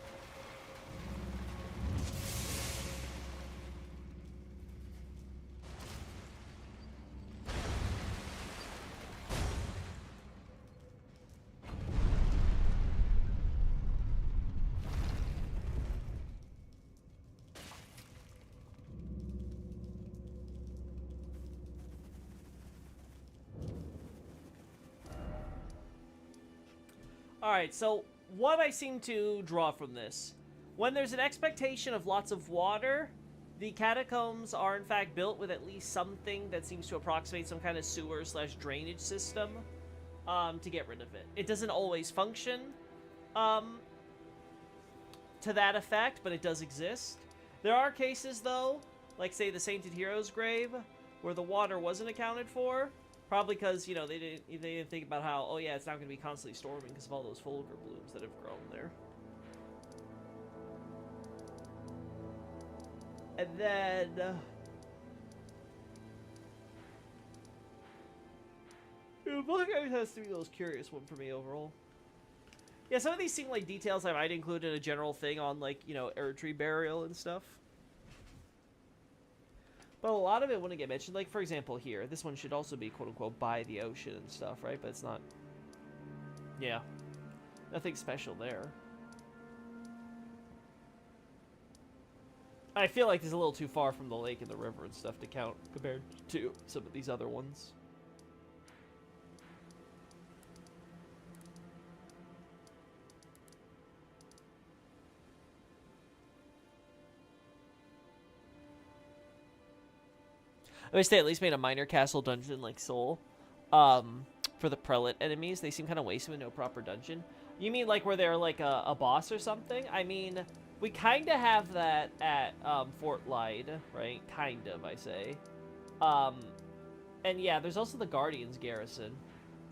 Alright, so what I seem to draw from this. When there's an expectation of lots of water, the catacombs are in fact built with at least something that seems to approximate some kind of sewer / drainage system to get rid of it. It doesn't always function to that effect, but it does exist. There are cases, though, like, say, the Sainted Hero's Grave, where the water wasn't accounted for. Probably because, you know, they didn't think about how, oh yeah, it's not going to be constantly storming because of all those Fulgur blooms that have grown there. And then... Volcanics has to be the most curious one for me overall. Yeah, some of these seem like details I might include in a general thing on, like, you know, Erdtree burial and stuff. But a lot of it wouldn't get mentioned. Like, for example, here. This one should also be, quote-unquote, by the ocean and stuff, right? But it's not... Yeah. Nothing special there. I feel like it's a little too far from the lake and the river and stuff to count compared to some of these other ones. I wish they at least made a minor castle dungeon like Soul. For the prelate enemies, they seem kind of wasted with no proper dungeon. You mean like where they're like a boss or something? I mean, we kind of have that at Fort Lyde, right? Kind of, I say. And yeah, there's also the Guardians garrison.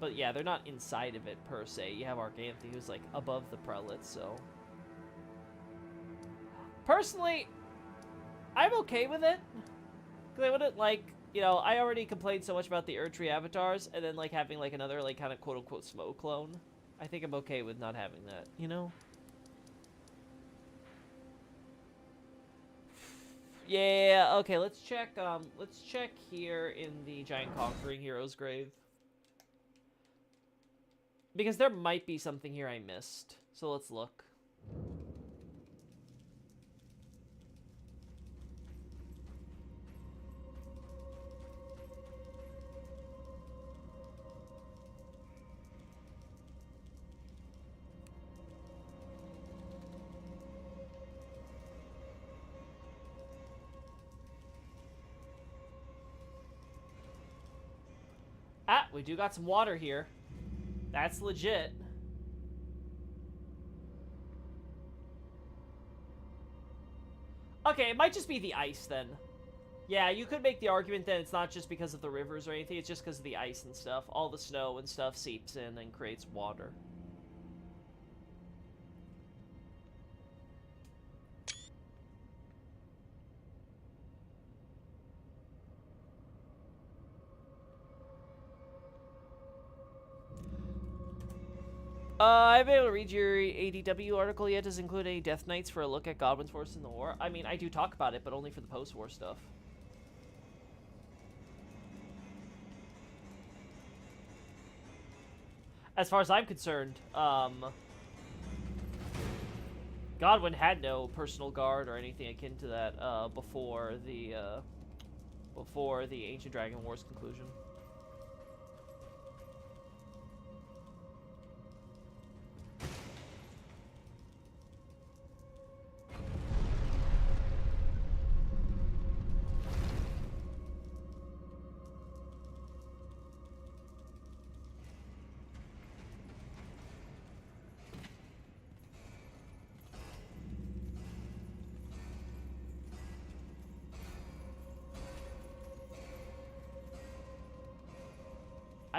But yeah, they're not inside of it per se. You have Arganthe, who's like above the prelates, so... Personally, I'm okay with it. Because I wouldn't, like, you know, I already complained so much about the Erdtree avatars, and then, like, having, like, another, like, kind of quote-unquote smoke clone. I think I'm okay with not having that, you know? Yeah, okay, let's check here in the Giant Conquering Hero's grave. Because there might be something here I missed. So let's look. Ah, we do got some water here. That's legit. Okay, it might just be the ice then. Yeah, you could make the argument that it's not just because of the rivers or anything, it's just because of the ice and stuff. All the snow and stuff seeps in and creates water. I haven't been able to read your ADW article yet. Does it include any Death Knights for a look at Godwyn's force in the war? I mean, I do talk about it, but only for the post-war stuff. As far as I'm concerned, Godwyn had no personal guard or anything akin to that before the Ancient Dragon War's conclusion.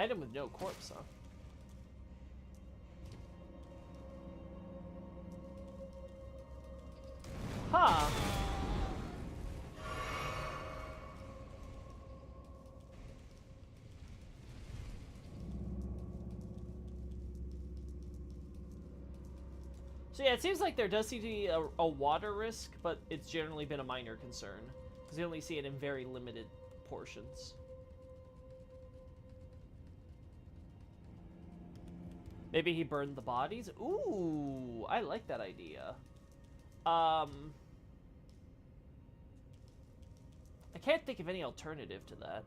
item with no corpse, huh? Huh. So yeah, it seems like there does seem to be a water risk, but it's generally been a minor concern. Because you only see it in very limited portions. Maybe he burned the bodies? Ooh, I like that idea. I can't think of any alternative to that.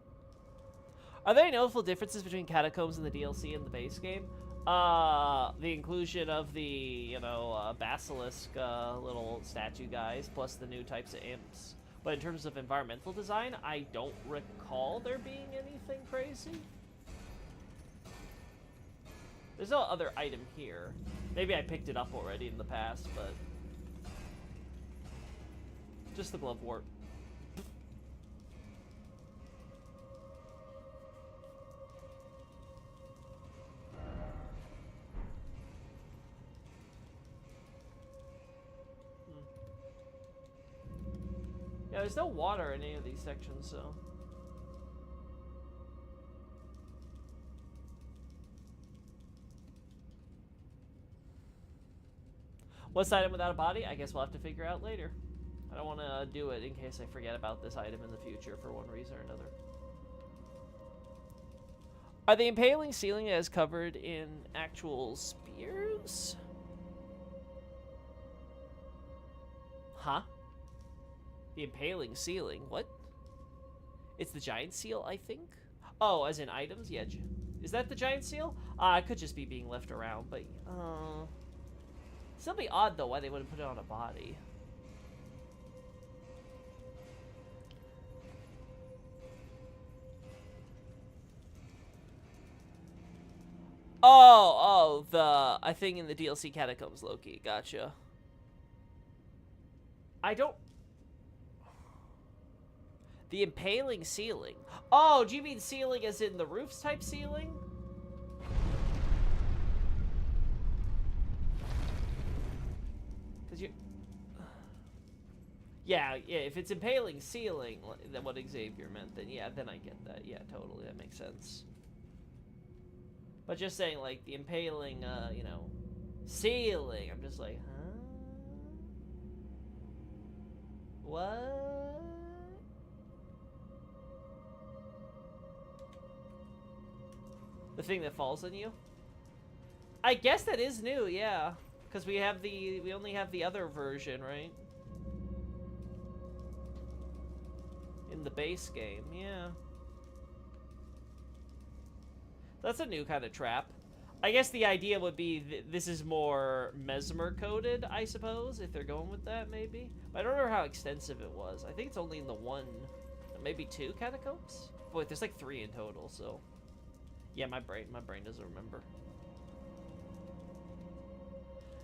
Are there any notable differences between Catacombs in the DLC and the base game? The inclusion of the, you know, basilisk little statue guys, plus the new types of imps. But in terms of environmental design, I don't recall there being anything crazy. There's no other item here. Maybe I picked it up already in the past, but... just the glove wart. Yeah, there's no water in any of these sections, so... What's the item without a body? I guess we'll have to figure out later. I don't want to do it in case I forget about this item in the future for one reason or another. Are the impaling ceiling as covered in actual spears? Huh? The impaling ceiling? What? It's the giant seal, I think? Oh, as in items? Yeah. Is that the giant seal? It could just be being left around, but... Still be odd, though, why they wouldn't put it on a body. Oh, I think in the DLC Catacombs Loki. Gotcha. I don't... The impaling ceiling. Oh, do you mean ceiling as in the roofs type ceiling? Because you... Yeah, if it's impaling ceiling, then what Xavier meant, then yeah, then I get that. Yeah, totally, that makes sense. But just saying, like, the impaling, you know, ceiling, I'm just like, huh? What? The thing that falls on you? I guess that is new, yeah. Because we only have the other version, right? In the base game, yeah. That's a new kind of trap. I guess the idea would be this is more mesmer coded, I suppose, if they're going with that, maybe. But I don't remember how extensive it was. I think it's only in the one, maybe 2 catacombs? Wait, there's like 3 in total, so... Yeah, my brain doesn't remember.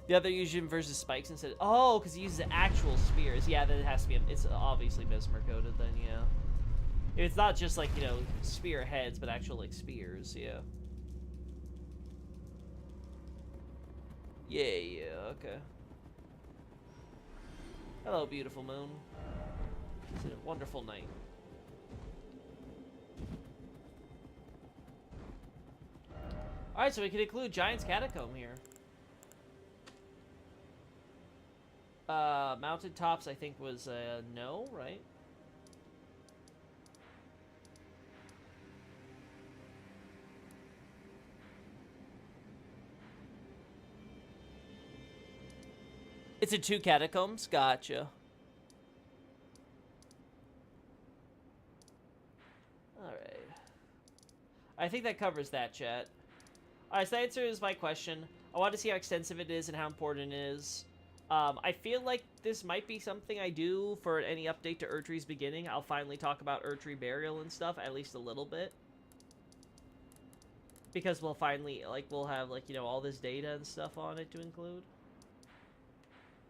The other uses versus spikes instead. Oh, because he uses actual spears. Yeah, then it has to be. It's obviously mesmer coded. Then yeah, it's not just like, you know, spear heads, but actual like spears. Yeah. Yeah. Okay. Hello, beautiful moon. It's a wonderful night. All right, so we can include Giant's Catacomb here. Mountain tops, I think, was no, right? It's in 2 catacombs? Gotcha. Alright. I think that covers that, chat. Alright, so that answers my question. I want to see how extensive it is and how important it is. I feel like this might be something I do for any update to Erdtree's beginning. I'll finally talk about Erdtree Burial and stuff, at least a little bit. Because we'll finally, like, we'll have, like, you know, all this data and stuff on it to include.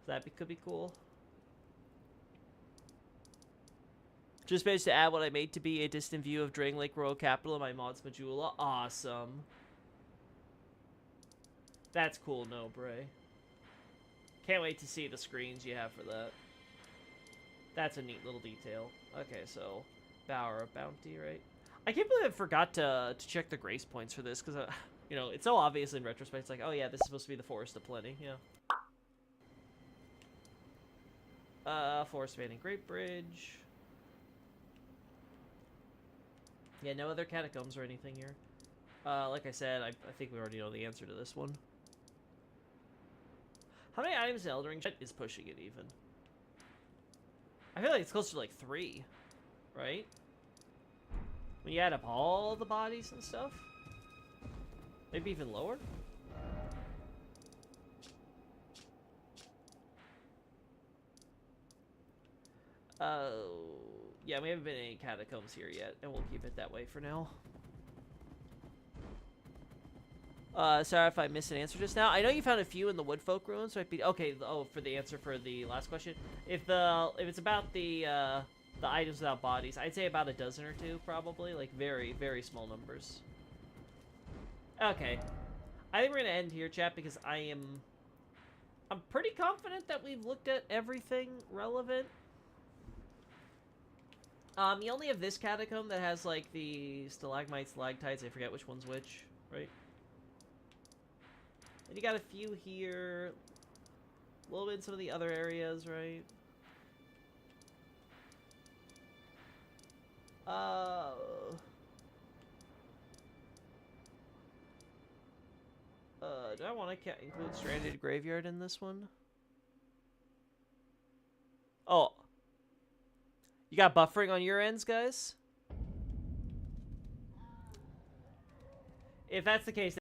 So that could be cool. Just managed to add what I made to be a distant view of Drang Lake Royal Capital in my mods Majula. Awesome. That's cool, no, Bray. Can't wait to see the screens you have for that. That's a neat little detail. Okay, so Bower of Bounty, right? I can't believe I forgot to check the grace points for this, because, you know, it's so obvious in retrospect. It's like, oh yeah, this is supposed to be the Forest of Plenty, yeah. Forest Spanning Great Bridge. Yeah, no other catacombs or anything here. Like I said, I think we already know the answer to this one. How many items in Elden Ring is pushing it even? I feel like it's closer to like 3, right? When you add up all the bodies and stuff? Maybe even lower? Yeah, we haven't been in any catacombs here yet, and we'll keep it that way for now. Sorry if I missed an answer just now. I know you found a few in the Woodfolk ruins. Might be okay. Oh, for the answer for the last question, if it's about the items without bodies, I'd say about a dozen or 2, probably. Like very, very small numbers. Okay, I think we're gonna end here, chat, because I'm pretty confident that we've looked at everything relevant. You only have this catacomb that has, like, the stalagmites, stalactites. I forget which one's which, right? And you got a few here. A little bit in some of the other areas, right? Do I want to include Stranded Graveyard in this one? Oh. You got buffering on your ends, guys? If that's the case,